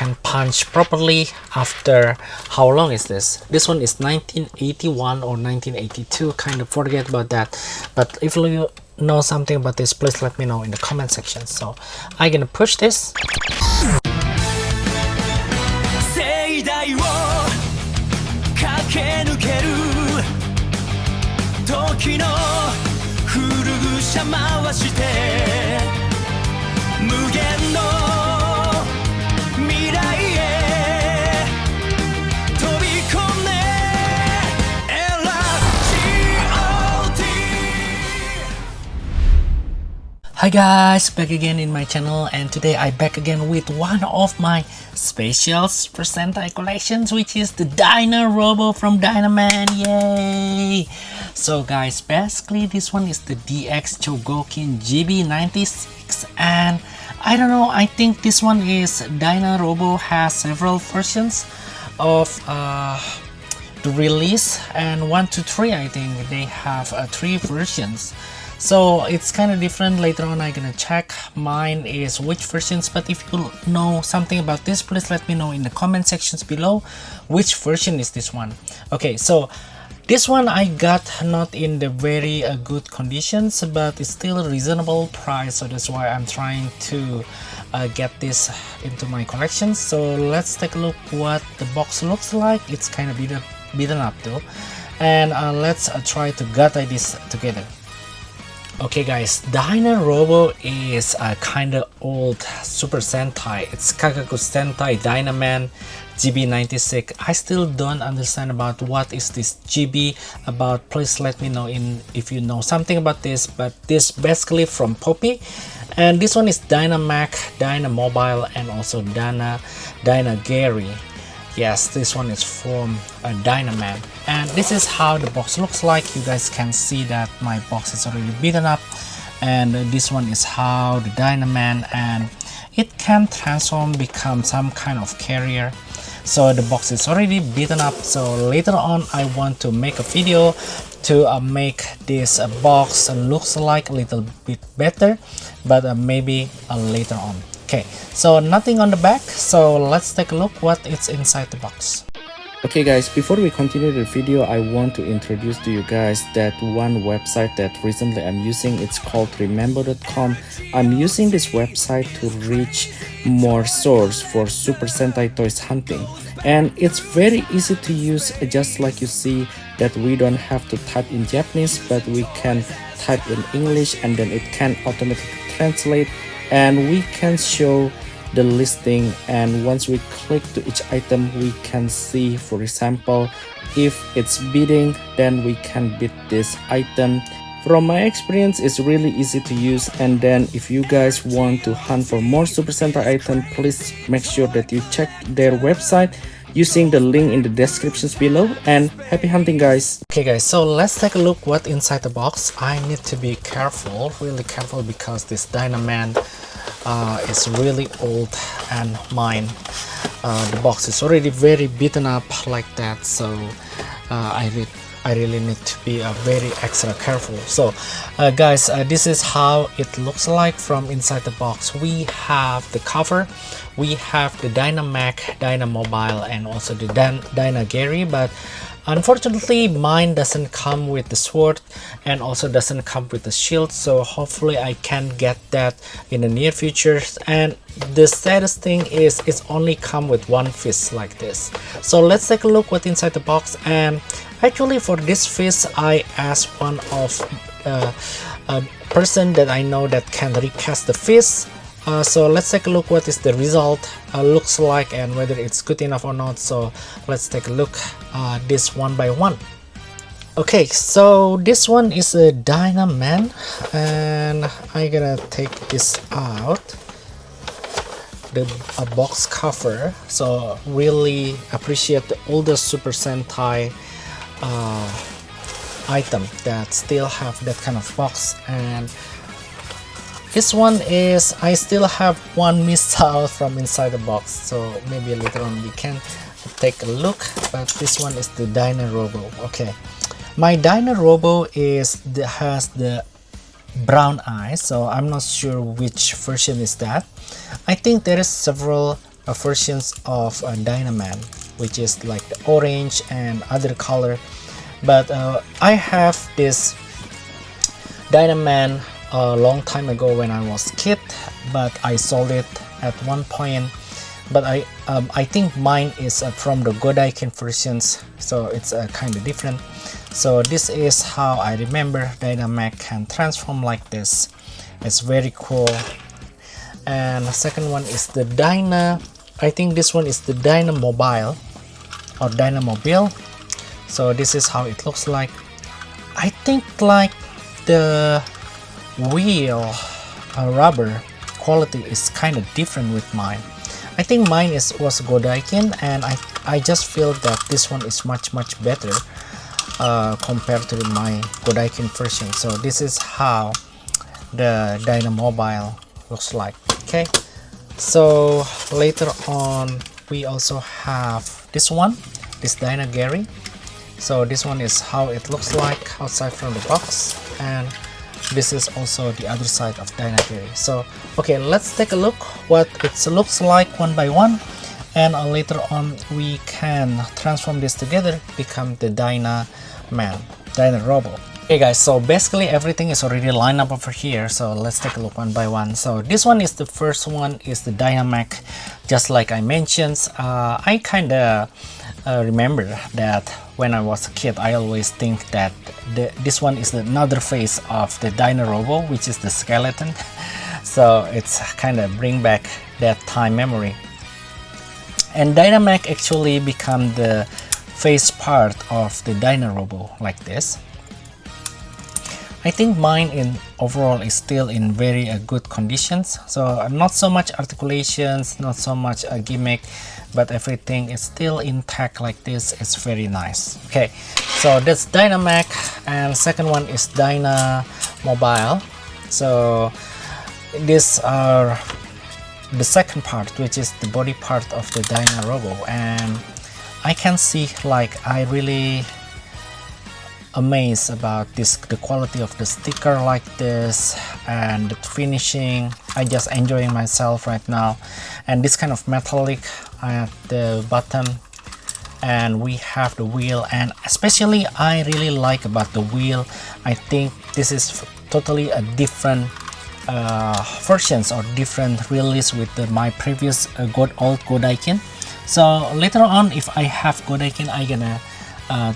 can punch properly after how long is this? This one is 1981 or 1982, kind of forget about that. But if you know something about this, please let me know in the comment section. So I'm gonna push this. Hi guys, back again in my channel, and today I back again with one of my special Super Sentai collections, which is the Dyna Robo from Dynaman. Yay! So guys, basically this one is the DX Chogokin GB96, and I don't know, I think this one is Dynarobo has several versions of the release, and 1, 2, 3 I think they have 3 versions. So it's kind of different. Later on I'm gonna check mine is which versions, but if you know something about this, please let me know in the comment sections below which version is this one. Okay, so this one I got not in the very good conditions, but it's still a reasonable price, so that's why I'm trying to get this into my collection. So let's take a look what the box looks like. It's kind of beaten up though, and let's try to gut this together. Okay guys, Dyna Robo is a kind of old Super Sentai. It's Kagaku Sentai Dynaman GB96. I still don't understand about what is this GB about. Please let me know if you know something about this. But this basically from Popy, and this one is Dynamach, Dynamobile, and also Dynagary. Yes, this one is from Dynaman, and this is how the box looks like. You guys can see that my box is already beaten up, and this one is how the Dynaman, and it can transform, become some kind of carrier. So the box is already beaten up, so later on I want to make a video to make this box looks like a little bit better, but maybe later on. Okay, so nothing on the back, so let's take a look what is inside the box. Okay guys, before we continue the video, I want to introduce to you guys that one website that recently I'm using. It's called Remambo.com. I'm using this website to reach more source for Super Sentai toys hunting, and it's very easy to use. Just like you see that we don't have to type in Japanese, but we can type in English, and then it can automatically translate, and we can show the listing, and once we click to each item we can see, for example, if it's bidding, then we can bid this item. From my experience, it's really easy to use, and then if you guys want to hunt for more Super Sentai items, please make sure that you check their website using the link in the descriptions below, and happy hunting guys. Okay guys, so let's take a look what inside the box. I need to be careful, really careful, because this Dynaman is really old, and mine the box is already very beaten up like that, so I really need to be very extra careful. So guys, this is how it looks like from inside the box. We have the cover, we have the Dynamach, Dynamobile, and also the Dynagary, but unfortunately mine doesn't come with the sword and also doesn't come with the shield, so hopefully I can get that in the near future. And the saddest thing is it's only come with one fist like this. So let's take a look what inside the box, and actually for this fist I asked one of a person that I know that can recast the fist. So let's take a look what is the result looks like and whether it's good enough or not. So let's take a look this one by one. Okay, so this one is a Dynaman, and I'm gonna take this out, the box cover. So really appreciate the older Super Sentai item that still have that kind of box. And this one is, I still have one missile from inside the box, so maybe later on we can take a look. But this one is the Dyna Robo. Okay, my Dyna Robo has the brown eyes, so I'm not sure which version is that. I think there is several versions of Dynaman, which is like the orange and other color. But I have this Dynaman a long time ago when I was kid, but I sold it at one point. But I think mine is from the Godaikin versions, so it's kind of different. So this is how I remember Dynamach can transform like this. It's very cool. And the second one is the Dyna, I think this one is the Dynamobile or Dynamobile. So this is how it looks like. I think like the wheel rubber quality is kind of different with mine. I think mine was Godaikin, and I just feel that this one is much better compared to my Godaikin version. So this is how the Dynamobile looks like. Okay, so later on we also have this one, this Dyna Gary. So this one is how it looks like outside from the box, and this is also the other side of Dyna Gary. So okay, let's take a look what it looks like one by one, and later on we can transform this together, become the Dynaman, Dyna Robo. Okay guys, so basically everything is already lined up over here, so let's take a look one by one. So this one is the first one, is the Dynamach. Just like I mentioned, I kinda remember that when I was a kid, I always think that this one is another face of the Dino Robo, which is the skeleton. So it's kind of bring back that time memory. And Dynamach actually become the face part of the Dino Robo like this. I think mine in overall is still in very good conditions, so not so much articulations, not so much a gimmick, but everything is still intact like this. It's very nice. Okay, so that's Dynamach, and second one is Dynamobile. So these are the second part, which is the body part of the Dyna Robo, and I can see like I really amazed about this, the quality of the sticker like this and the finishing. I just enjoying myself right now. And this kind of metallic at the bottom, and we have the wheel, and especially I really like about the wheel, I think this is totally a different versions or different release with my previous old Godaikin. So later on, if I have Godaikin, I gonna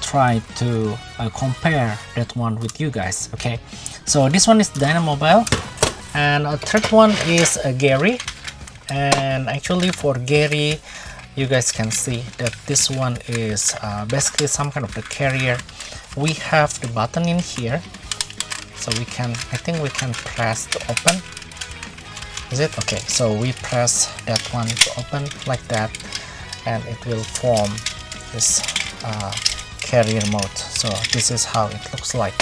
try to compare that one with you guys. Okay, so this one is Dynamobile, and a third one is Gary. And actually for Gary, you guys can see that this one is basically some kind of the carrier. We have the button in here, so we can, I think we can press to open. Is it okay? So we press that one to open like that, and it will form this carrier mode. So this is how it looks like.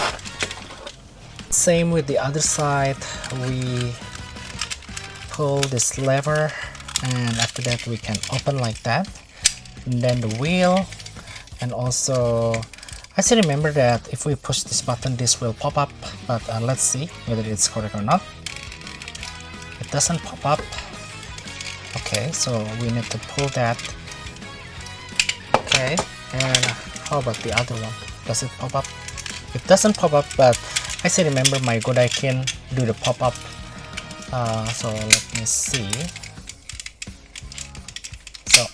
Same with the other side. We pull this lever, and after that we can open like that, and then the wheel. And also I still remember that if we push this button, this will pop up, but let's see whether it's correct or not. It doesn't pop up. Okay, so we need to pull that. Okay, and how about the other one? Does it pop up? It doesn't pop up, but I still remember my Godaikin do the pop up. So let me see. So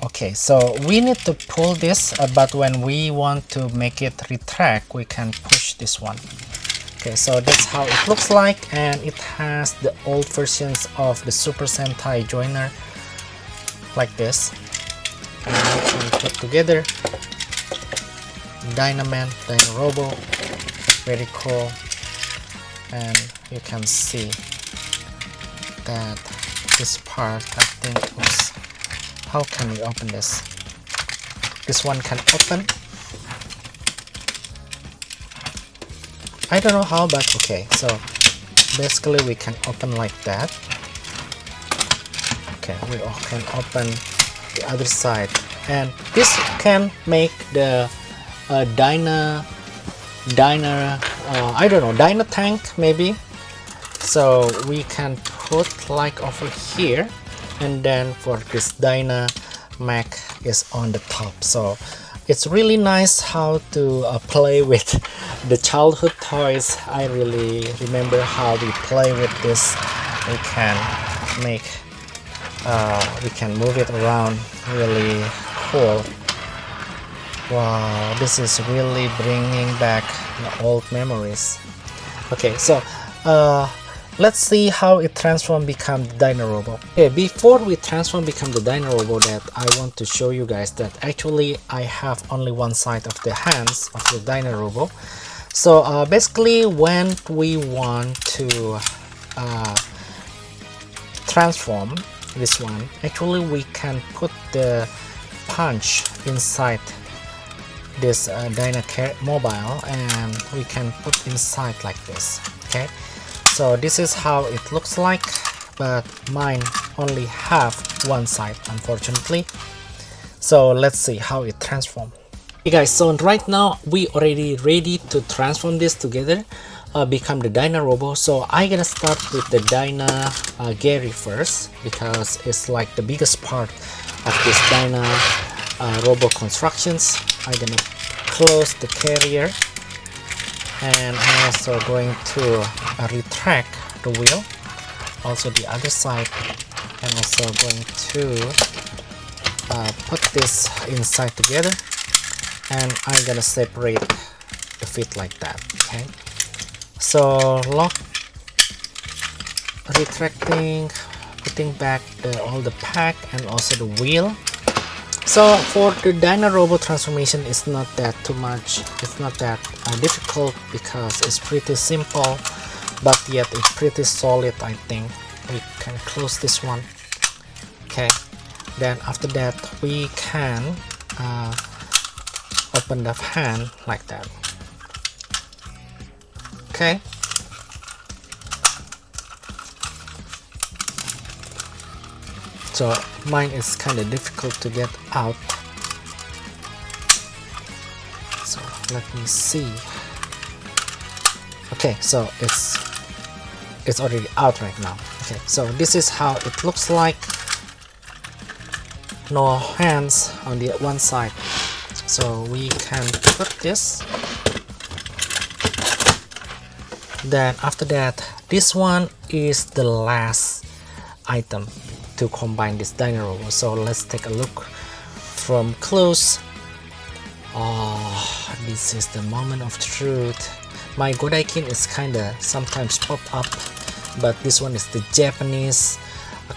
okay, so we need to pull this, but when we want to make it retract, we can push this one. Okay, so that's how it looks like, and it has the old versions of the Super Sentai joiner like this. And we put together Dynaman, Dino Robo, very cool. And you can see that this part, I think, oops, how can we open this? This one can open. I don't know how, but okay, so basically we can open like that. Okay, we can open the other side, and this can make the Dyna I don't know, Dyna tank maybe. So we can put like over here, and then for this Dyna Mac is on the top. So it's really nice how to play with the childhood toys. I really remember how we play with this. We can make we can move it around, really cool. Wow, this is really bringing back the old memories. Okay, so let's see how it transform become the Dynarobo. Okay, before we transform become the Dynarobo, that I want to show you guys that actually I have only one side of the hands of the Dynarobo. So basically when we want to transform this one, actually we can put the punch inside this Dyna mobile, and we can put inside like this. Okay, so this is how it looks like, but mine only have one side, unfortunately. So let's see how it transforms. Okay guys, so right now we already ready to transform this together, become the Dyna Robo. So I'm gonna start with the Dyna Gary first, because it's like the biggest part of this Dyna Robo constructions. I'm gonna close the carrier, and I'm also going to retract the wheel, also the other side, and also going to put this inside together, and I'm gonna separate the feet like that. Okay, so lock, retracting, putting back all the pack and also the wheel. So for the Dyna Robo transformation, it's not that too much, it's not that difficult, because it's pretty simple, but yet it's pretty solid. I think we can close this one. Okay, then after that we can open the hand like that. Okay, so mine is kind of difficult to get out, so let me see. Okay, so it's already out right now. Okay, so this is how it looks like. No hands on the one side, so we can put this. Then after that, this one is the last item to combine this Dynarobo. So let's take a look from close. Oh, this is the moment of truth. My Godaikin is kinda sometimes pop up, but this one is the Japanese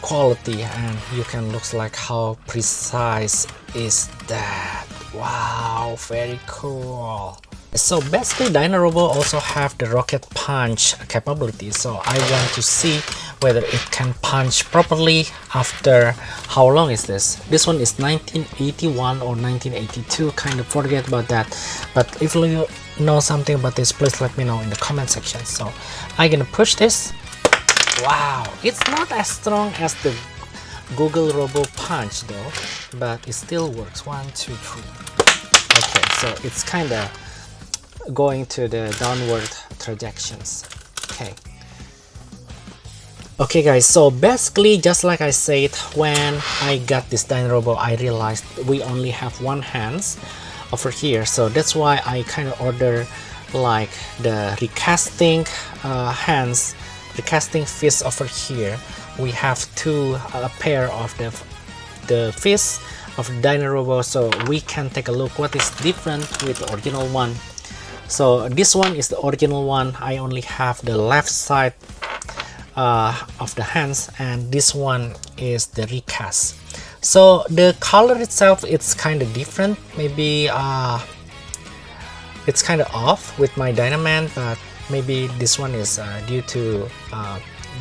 quality, and you can look like how precise is that. Wow, very cool. So basically Dynarobo also have the rocket punch capability, so I want to see whether it can punch properly after how long is this. This one is 1981 or 1982, kind of forget about that, but if you know something about this, please let me know in the comment section. So I'm gonna push this. Wow, it's not as strong as the Google Robo punch though, but it still works. 1, 2, 3. Okay, so it's kind of going to the downward trajections. Okay guys, so basically just like I said, when I got this Dynarobo, I realized we only have one hands over here, so that's why I kind of order like the recasting hands, recasting fists over here. We have two pair of the fists of the Dynarobo, so we can take a look what is different with the original one. So this one is the original one. I only have the left side of the hands, and this one is the recast. So the color itself, it's kind of different. Maybe it's kind of off with my Dynaman, but maybe this one is due to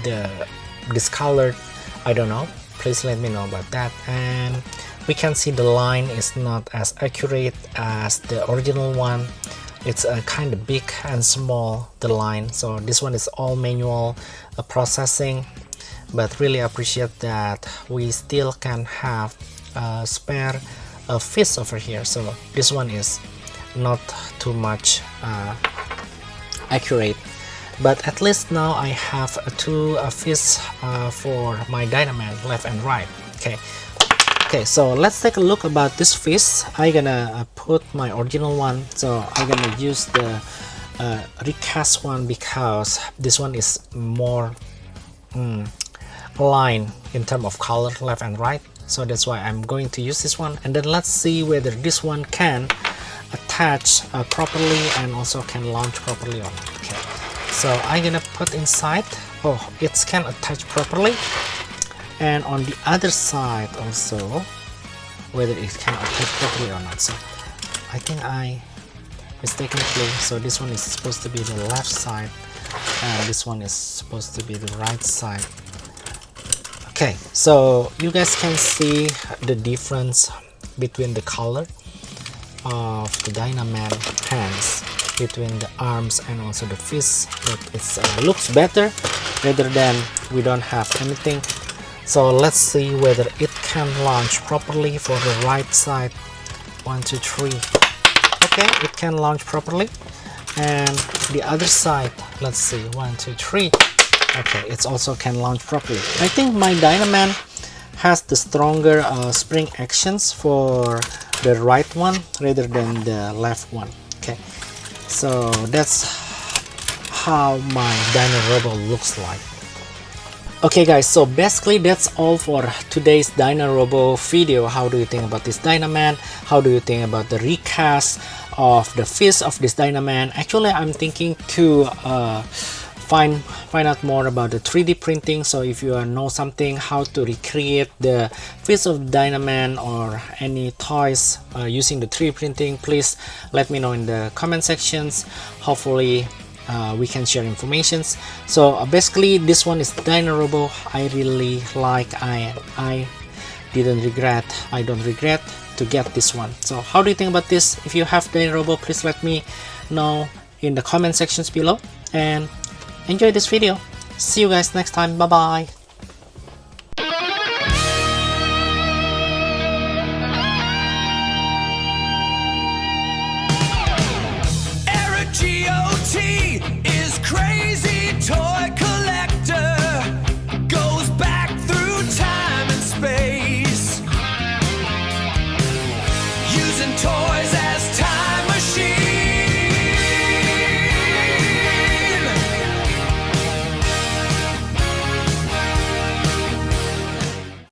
the discolored. I don't know. Please let me know about that. And we can see the line is not as accurate as the original one. It's kind of big and small, the line. So this one is all manual processing, but really appreciate that we still can have a spare fist over here. So this one is not too much accurate but at least now I have two fists for my Dynaman, left and right. Okay, so let's take a look about this fist. I'm gonna put my original one, so I'm gonna use the recast one because this one is more aligned in terms of color, left and right, so that's why I'm going to use this one. And then let's see whether this one can attach properly and also can launch properly or not. Okay, so I'm gonna put inside. Oh, it can attach properly, and on the other side also whether it can attach properly or not. So I think I mistakenly, so this one is supposed to be the left side and this one is supposed to be the right side. Okay, so you guys can see the difference between the color of the Dynaman hands, between the arms and also the fist. But it looks better rather than we don't have anything. So let's see whether it can launch properly for the right side. 1 2 3. Okay, it can launch properly, and the other side, let's see, 1 2 3. Okay, it also can launch properly. I think my Dynaman has the stronger spring actions for the right one rather than the left one. Okay, so that's how my Dynarobo looks like. Okay guys, so basically that's all for today's Dynarobo video. How do you think about this Dynaman? How do you think about the recast of the fist of this Dynaman? Actually, I'm thinking to find out more about the 3D printing. So if you know something how to recreate the fist of Dynaman or any toys using the 3D printing, please let me know in the comment sections. Hopefully we can share informations. So basically this one is Dynarobo. I really like. I don't regret to get this one. So how do you think about this? If you have Dynarobo, please let me know in the comment sections below, and enjoy this video. See you guys next time. Bye bye. G.O.T. is crazy toy collector, goes back through time and space, using toys